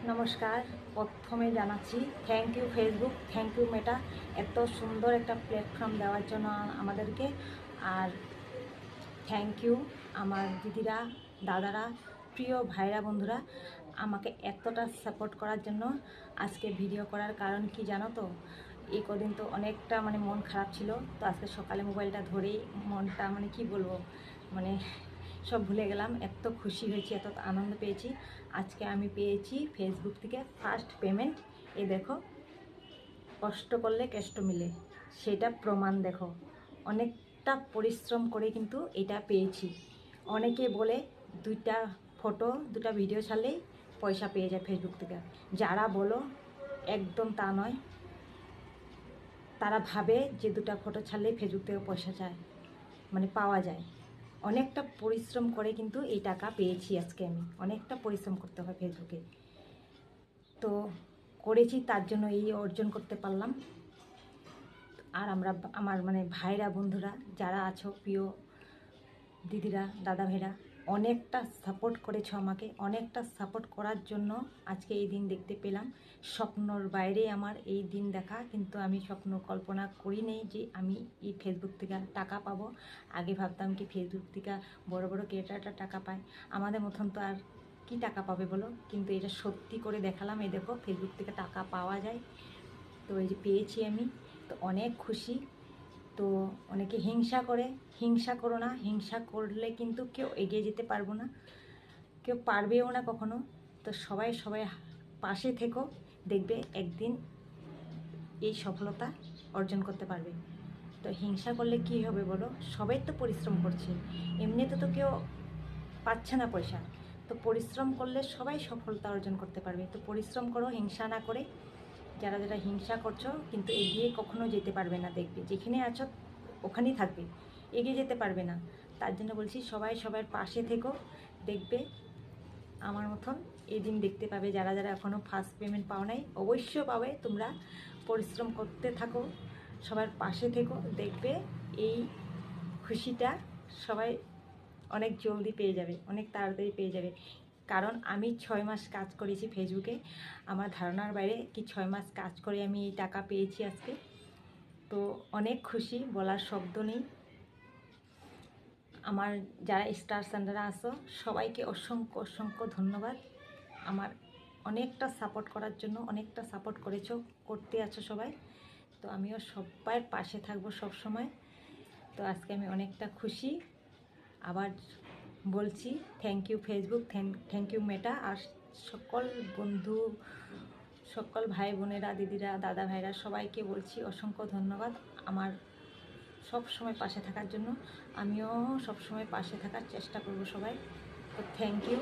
নমস্কার। প্রথমে জানাচ্ছি thank you Facebook, thank you Meta, এত সুন্দর একটা প্ল্যাটফর্ম দেওয়ার জন্য আমাদেরকে। আর থ্যাংক ইউ আমার দিদিরা, দাদারা, প্রিয় ভাইরা, বন্ধুরা, আমাকে এতটা সাপোর্ট করার জন্য। আজকে ভিডিও করার কারণ কি জানো তো? এই কদিন তো অনেকটা মন খারাপ ছিল। তো আজকে সকালে মোবাইলটা ধরেই মনটা কি বলবো, মানে সব ভুলে গেলাম। এত খুশি হয়েছি, এত আনন্দ পেয়েছি। আজকে আমি পেয়েছি ফেসবুক থেকে ফার্স্ট পেমেন্ট। এই দেখো, কষ্ট করলে কেষ্ট মিলে, সেটা প্রমাণ দেখো। অনেকটা পরিশ্রম করে কিন্তু এটা পেয়েছি। অনেকে বলে দুইটা ফটো, দুটা ভিডিও ছাড়লেই পয়সা পেয়ে যায় ফেসবুক থেকে। যারা বলো, একদম তা নয়। তারা ভাবে যে দুটা ফটো ছাড়লেই ফেসবুক থেকে পয়সা চায়, পাওয়া যায়। অনেকটা পরিশ্রম করে কিন্তু এই টাকা পেয়েছি আজকে আমি। অনেকটা পরিশ্রম করতে হয় ফেসবুকে, তো করেছি, তার জন্য এই অর্জন করতে পারলাম। আর আমার ভাইরা, বন্ধুরা যারা আছো, প্রিয় দিদিরা, দাদা ভাইরা, অনেকটা সাপোর্ট করেছো আমাকে। অনেকটা সাপোর্ট করার জন্য আজকে এই দিন দেখতে পেলাম। স্বপ্নর বাইরে আমার এই দিন দেখা, কিন্তু আমি স্বপ্ন কল্পনা করি নেই যে আমি এই ফেসবুক থেকে টাকা পাবো। আগে ভাবতাম কি ফেসবুক থেকে বড় বড় ক্রিয়েটাররা টাকা পায়, আমাদের মতন তো আর কি টাকা পাবে বলো। কিন্তু এটা সত্যি করে দেখালাম। এই দেখো, ফেসবুক থেকে টাকা পাওয়া যায়। তো এই যে পেয়েছি আমি, তো অনেক খুশি। তো অনেকে হিংসা করে, হিংসা করো না। হিংসা করলে কিন্তু কেউ এগিয়ে যেতে পারবো না, কেউ পারবেও না কখনো। তো সবাই সবাই পাশে থেকো, দেখবে একদিন এই সফলতা অর্জন করতে পারবে। তো হিংসা করলে কি হবে বলো? সবাই তো পরিশ্রম করছে, এমনিতে তো কেউ পাচ্ছে না পয়সা। তো পরিশ্রম করলে সবাই সফলতা অর্জন করতে পারবে। তো পরিশ্রম করো, হিংসা না করে। যারা যারা হিংসা করছো কিন্তু এগিয়ে কখনো যেতে পারবে না, দেখবে যেখানে আছো ওখানেই থাকবে, এগিয়ে যেতে পারবে না। তার জন্য বলছি, সবাই সবার পাশে থেকো, দেখবে আমার মতন এই দিন দেখতে পাবে। যারা যারা এখনও ফার্স্ট পেমেন্ট পাও নাই, অবশ্যই পাবে। তোমরা পরিশ্রম করতে থাকো, সবার পাশে থেকো, দেখবে এই খুশিটা সবাই অনেক জলদি পেয়ে যাবে, অনেক তাড়াতাড়ি পেয়ে যাবে। কারণ আমি 6 মাস কাজ করেছি ফেসবুকে। আমার ধারণার বাইরে কি 6 মাস কাজ করে আমি এই টাকা পেয়েছি আজকে। তো অনেক খুশি, বলার শব্দ নেই। আমার যারা স্টার সেন্টারে আসো, সবাইকে অসংখ্য অসংখ্য ধন্যবাদ। আমার অনেকটা সাপোর্ট করার জন্য, অনেকটা সাপোর্ট করেছো, করতে আছো সবাই। তো আমিও সবাই পাশে থাকবো সব সময়। তো আজকে আমি অনেকটা খুশি। আবার বলছি, thank you Facebook, thank you Meta. আর সকল বন্ধু, সকল ভাই বোনেরা, দিদিরা, দাদা ভাইরা, সবাইকে বলছি অসংখ্য ধন্যবাদ আমার সব সময় পাশে থাকার জন্য। আমিও সব সময় পাশে থাকার চেষ্টা করব সবাই। তো থ্যাংক ইউ।